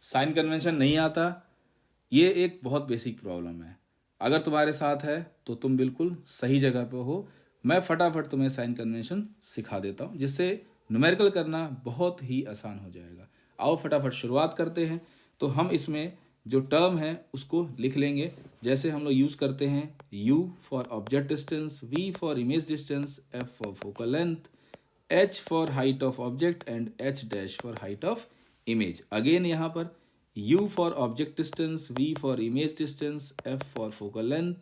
Sign convention नहीं आता, ये एक बहुत बेसिक प्रॉब्लम है। अगर तुम्हारे साथ है तो तुम बिल्कुल सही जगह पे हो। मैं फटाफट तुम्हें साइन कन्वेंशन सिखा देता हूँ, जिससे न्यूमेरिकल करना बहुत ही आसान हो जाएगा। आओ फटाफट शुरुआत करते हैं। तो हम इसमें जो टर्म है उसको लिख लेंगे, जैसे हम लोग यूज़ करते हैं U for object distance, V for image distance, F for focal length, H for height of object and H dash for height of image. Again यहाँ पर U for object distance, V for image distance, F for focal length,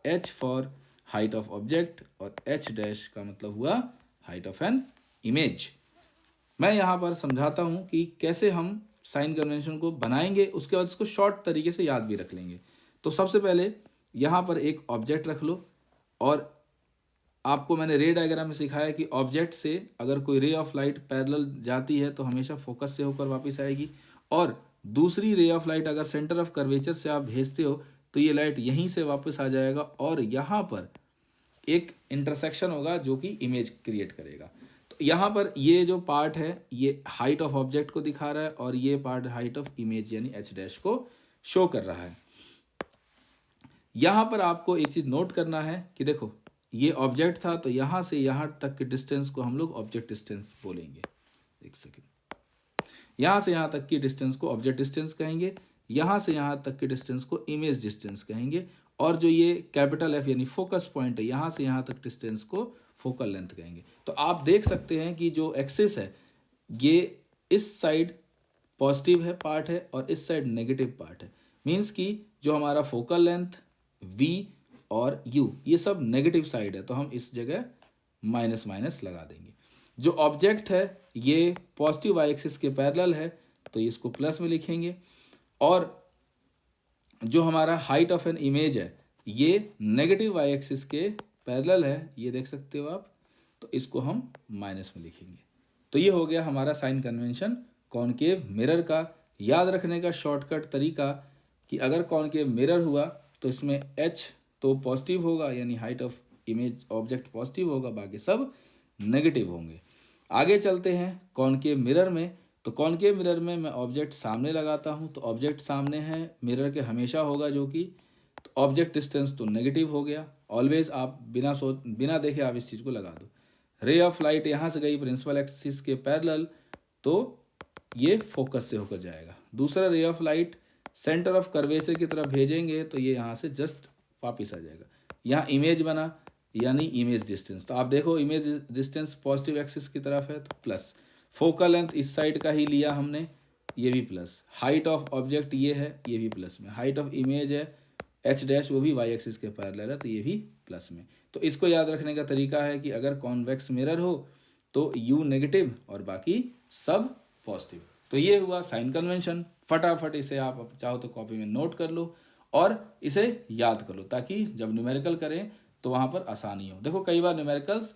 H for height of object और H dash का मतलब हुआ height of an image. मैं यहाँ पर समझाता हूँ कि कैसे हम साइन कन्वेंशन को बनाएंगे, उसके बाद इसको शॉर्ट तरीके से याद भी रख लेंगे। तो सबसे पहले यहाँ पर एक ऑब्जेक्ट रख लो, और आपको मैंने रे डायग्राम में सिखाया कि ऑब्जेक्ट से अगर कोई रे ऑफ लाइट पैरेलल जाती है तो हमेशा फोकस से होकर वापस आएगी, और दूसरी रे ऑफ लाइट अगर सेंटर ऑफ कर्वेचर से आप भेजते हो तो ये लाइट यहीं से वापस आ जाएगा, और यहाँ पर एक इंटरसेक्शन होगा जो कि इमेज क्रिएट करेगा। तो यहाँ पर ये जो पार्ट है ये हाइट ऑफ ऑब्जेक्ट को दिखा रहा है, और ये पार्ट हाइट ऑफ इमेज यानी H डैश को शो कर रहा है। यहाँ पर आपको एक चीज़ नोट करना है कि देखो ये ऑब्जेक्ट था, तो यहाँ से यहाँ तक के डिस्टेंस को हम लोग ऑब्जेक्ट डिस्टेंस बोलेंगे। एक सेकेंड, यहाँ से यहाँ तक की डिस्टेंस को ऑब्जेक्ट डिस्टेंस कहेंगे, यहाँ से यहाँ तक के डिस्टेंस को इमेज डिस्टेंस कहेंगे, और जो ये कैपिटल F यानी फोकस पॉइंट है यहाँ से यहाँ तक डिस्टेंस को फोकल लेंथ कहेंगे। तो आप देख सकते हैं कि जो एक्सिस है ये इस साइड पॉजिटिव है पार्ट है और इस साइड नेगेटिव पार्ट है। मीन्स कि जो हमारा फोकल लेंथ V और U ये सब नेगेटिव साइड है, तो हम इस जगह माइनस माइनस लगा देंगे। जो ऑब्जेक्ट है ये पॉजिटिव वाई एक्सिस के पैरेलल है, तो इसको प्लस में लिखेंगे, और जो हमारा हाइट ऑफ एन इमेज है ये नेगेटिव वाई एक्सिस के पैरेलल है, ये देख सकते हो आप, तो इसको हम माइनस में लिखेंगे। तो ये हो गया हमारा साइन कन्वेंशन कॉनकेव मिरर का। याद रखने का शॉर्टकट तरीका कि अगर कॉनकेव मिरर हुआ तो इसमें H तो पॉजिटिव होगा यानी height of image object positive होगा, बाकी सब नेगेटिव होंगे। आगे चलते हैं कॉनकेव मिरर में। तो कॉनकेव मिरर में मैं ऑब्जेक्ट सामने लगाता हूँ, तो ऑब्जेक्ट सामने है मिरर के हमेशा होगा जो कि ऑब्जेक्ट डिस्टेंस तो नेगेटिव हो गया। ऑलवेज आप बिना देखे आप इस चीज़ को लगा दो। रे ऑफ लाइट यहाँ से गई प्रिंसिपल एक्सिस के पैरेलल, तो ये फोकस से होकर जाएगा। दूसरा ray of light centre of curvature की तरफ भेजेंगे तो ये यहाँ से जस्ट वापस आ जाएगा। यहाँ इमेज बना यानी इमेज डिस्टेंस, तो आप देखो इमेज डिस्टेंस पॉजिटिव एक्सिस की तरफ है तो प्लस, फोकल लेंथ इस साइड का ही लिया हमने, ये भी प्लस, हाइट ऑफ ऑब्जेक्ट ये है ये भी प्लस में, हाइट ऑफ इमेज है H डैश वो भी वाई एक्सिस के पैरेलल है तो ये भी प्लस में। तो इसको याद रखने का तरीका है कि अगर कॉन्वेक्स मिरर हो तो U नेगेटिव और बाकी सब पॉजिटिव। तो ये हुआ साइन कन्वेंशन। फटाफट इसे आप चाहो तो कॉपी में नोट कर लो और इसे याद कर लो, ताकि जब न्यूमेरिकल करें तो वहाँ पर आसानी हो। देखो कई बार न्यूमेरिकल्स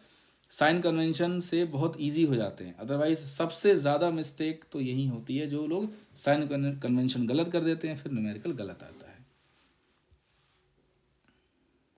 साइन कन्वेंशन से बहुत इजी हो जाते हैं, अदरवाइज सबसे ज़्यादा मिस्टेक तो यही होती है, जो लोग साइन कन्वेंशन गलत कर देते हैं फिर न्यूमेरिकल गलत आता है।